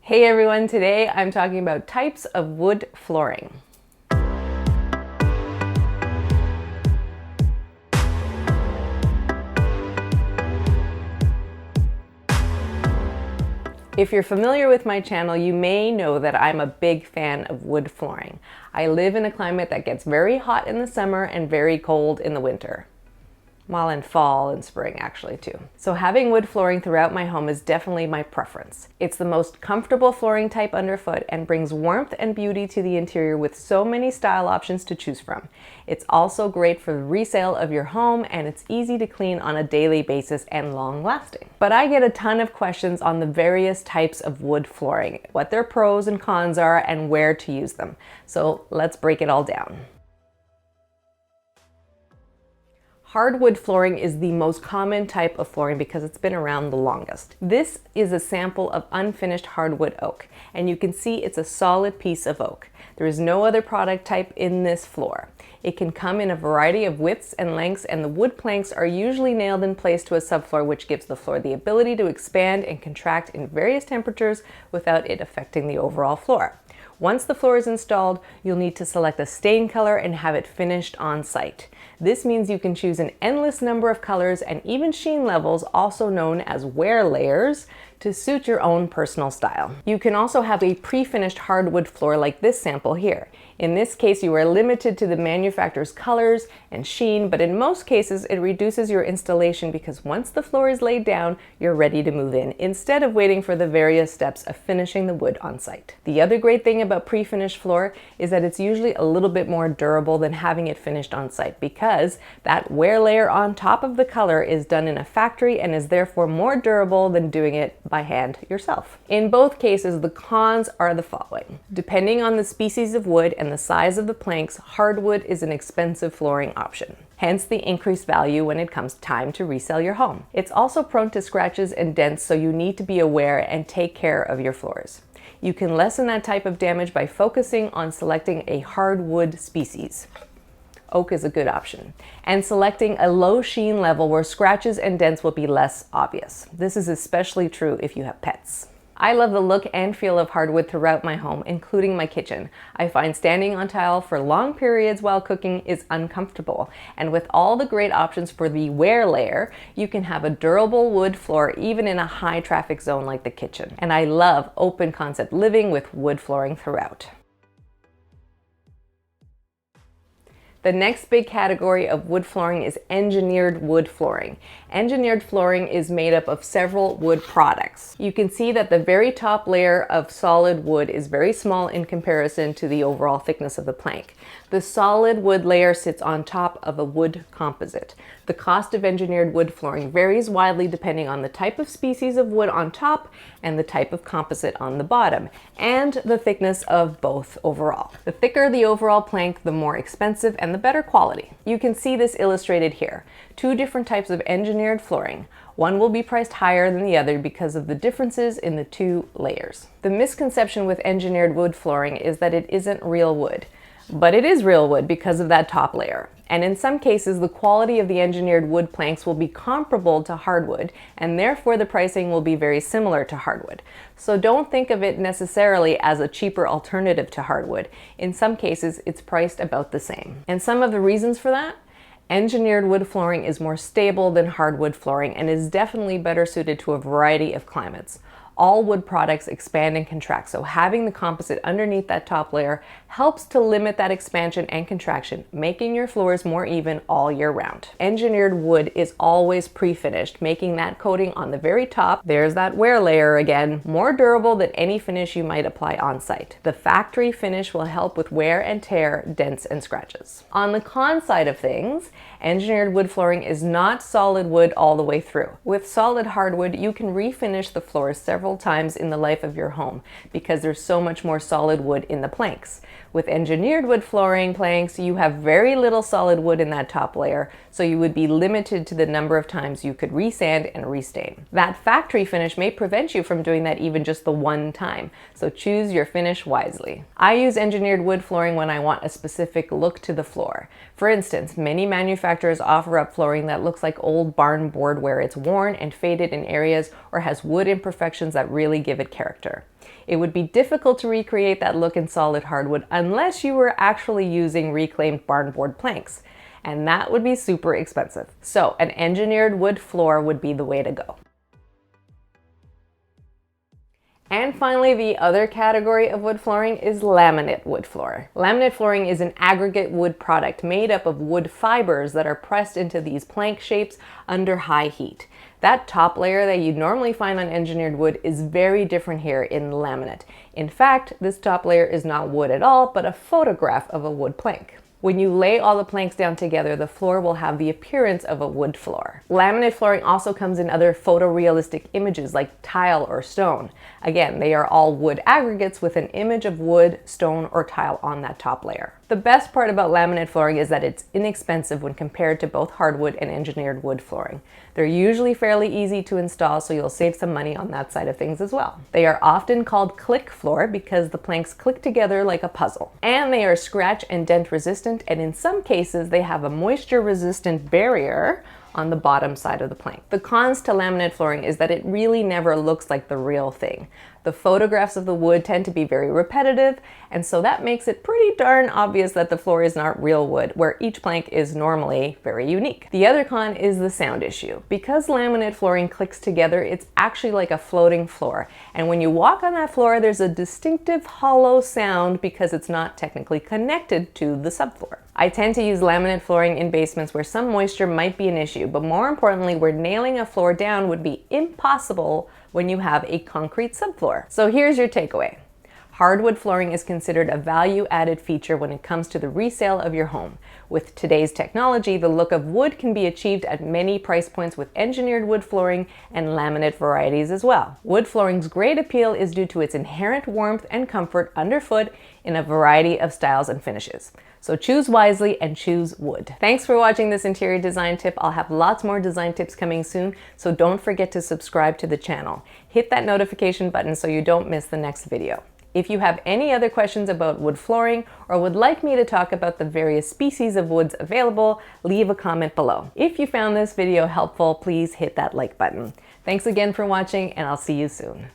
Hey everyone, today I'm talking about types of wood flooring. If you're familiar with my channel, you may know that I'm a big fan of wood flooring. I live in a climate that gets very hot in the summer and very cold in the winter. Well, in fall and spring actually too. So having wood flooring throughout my home is definitely my preference. It's the most comfortable flooring type underfoot and brings warmth and beauty to the interior with so many style options to choose from. It's also great for the resale of your home, and it's easy to clean on a daily basis and long lasting. But I get a ton of questions on the various types of wood flooring, what their pros and cons are, and where to use them. So let's break it all down. Hardwood flooring is the most common type of flooring because it's been around the longest. This is a sample of unfinished hardwood oak, and you can see it's a solid piece of oak. There is no other product type in this floor. It can come in a variety of widths and lengths, and the wood planks are usually nailed in place to a subfloor, which gives the floor the ability to expand and contract in various temperatures without it affecting the overall floor. Once the floor is installed, you'll need to select a stain color and have it finished on site. This means you can choose an endless number of colors and even sheen levels, also known as wear layers, to suit your own personal style. You can also have a pre-finished hardwood floor like this sample here. In this case, you are limited to the manufacturer's colors and sheen, but in most cases, it reduces your installation because once the floor is laid down, you're ready to move in, instead of waiting for the various steps of finishing the wood on site. The other great thing about pre-finished floor is that it's usually a little bit more durable than having it finished on site, because that wear layer on top of the color is done in a factory and is therefore more durable than doing it by hand yourself. In both cases, the cons are the following. Depending on the species of wood and the size of the planks, hardwood is an expensive flooring option. Hence the increased value when it comes time to resell your home. It's also prone to scratches and dents, so you need to be aware and take care of your floors. You can lessen that type of damage by focusing on selecting a hardwood species. Oak is a good option. And selecting a low sheen level where scratches and dents will be less obvious. This is especially true if you have pets. I love the look and feel of hardwood throughout my home, including my kitchen. I find standing on tile for long periods while cooking is uncomfortable. And with all the great options for the wear layer, you can have a durable wood floor even in a high traffic zone like the kitchen. And I love open concept living with wood flooring throughout. The next big category of wood flooring is engineered wood flooring. Engineered flooring is made up of several wood products. You can see that the very top layer of solid wood is very small in comparison to the overall thickness of the plank. The solid wood layer sits on top of a wood composite. The cost of engineered wood flooring varies widely depending on the type of species of wood on top and the type of composite on the bottom, and the thickness of both overall. The thicker the overall plank, the more expensive and the better quality. You can see this illustrated here. Two different types of engineered flooring. One will be priced higher than the other because of the differences in the two layers. The misconception with engineered wood flooring is that it isn't real wood. But it is real wood because of that top layer. And in some cases, the quality of the engineered wood planks will be comparable to hardwood, and therefore the pricing will be very similar to hardwood. So don't think of it necessarily as a cheaper alternative to hardwood. In some cases, it's priced about the same. And some of the reasons for that? Engineered wood flooring is more stable than hardwood flooring and is definitely better suited to a variety of climates. All wood products expand and contract, so having the composite underneath that top layer helps to limit that expansion and contraction, making your floors more even all year round. Engineered wood is always pre-finished, making that coating on the very top, there's that wear layer again, more durable than any finish you might apply on site. The factory finish will help with wear and tear, dents, and scratches. On the con side of things, engineered wood flooring is not solid wood all the way through. With solid hardwood, you can refinish the floors several times in the life of your home because there's so much more solid wood in the planks. With engineered wood flooring planks, you have very little solid wood in that top layer, so you would be limited to the number of times you could resand and restain. That factory finish may prevent you from doing that even just the one time, so choose your finish wisely. I use engineered wood flooring when I want a specific look to the floor. For instance, many manufacturers manufacturers offer up flooring that looks like old barn board where it's worn and faded in areas or has wood imperfections that really give it character. It would be difficult to recreate that look in solid hardwood unless you were actually using reclaimed barn board planks, and that would be super expensive. So an engineered wood floor would be the way to go. And finally, the other category of wood flooring is laminate wood floor. Laminate flooring is an aggregate wood product made up of wood fibers that are pressed into these plank shapes under high heat. That top layer that you normally find on engineered wood is very different here in laminate. In fact, this top layer is not wood at all, but a photograph of a wood plank. When you lay all the planks down together, the floor will have the appearance of a wood floor. Laminate flooring also comes in other photorealistic images like tile or stone. Again, they are all wood aggregates with an image of wood, stone, or tile on that top layer. The best part about laminate flooring is that it's inexpensive when compared to both hardwood and engineered wood flooring. They're usually fairly easy to install, so you'll save some money on that side of things as well. They are often called click floor because the planks click together like a puzzle. And they are scratch and dent resistant, and in some cases they have a moisture resistant barrier on the bottom side of the plank. The cons to laminate flooring is that it really never looks like the real thing. The photographs of the wood tend to be very repetitive, and so that makes it pretty darn obvious that the floor is not real wood, where each plank is normally very unique. The other con is the sound issue. Because laminate flooring clicks together, it's actually like a floating floor, and when you walk on that floor, there's a distinctive hollow sound because it's not technically connected to the subfloor. I tend to use laminate flooring in basements where some moisture might be an issue, but more importantly, where nailing a floor down would be impossible when you have a concrete subfloor. So here's your takeaway. Hardwood flooring is considered a value-added feature when it comes to the resale of your home. With today's technology, the look of wood can be achieved at many price points with engineered wood flooring and laminate varieties as well. Wood flooring's great appeal is due to its inherent warmth and comfort underfoot in a variety of styles and finishes. So choose wisely and choose wood. Thanks for watching this interior design tip. I'll have lots more design tips coming soon, so don't forget to subscribe to the channel. Hit that notification button so you don't miss the next video. If you have any other questions about wood flooring or would like me to talk about the various species of woods available, leave a comment below. If you found this video helpful, please hit that like button. Thanks again for watching, and I'll see you soon.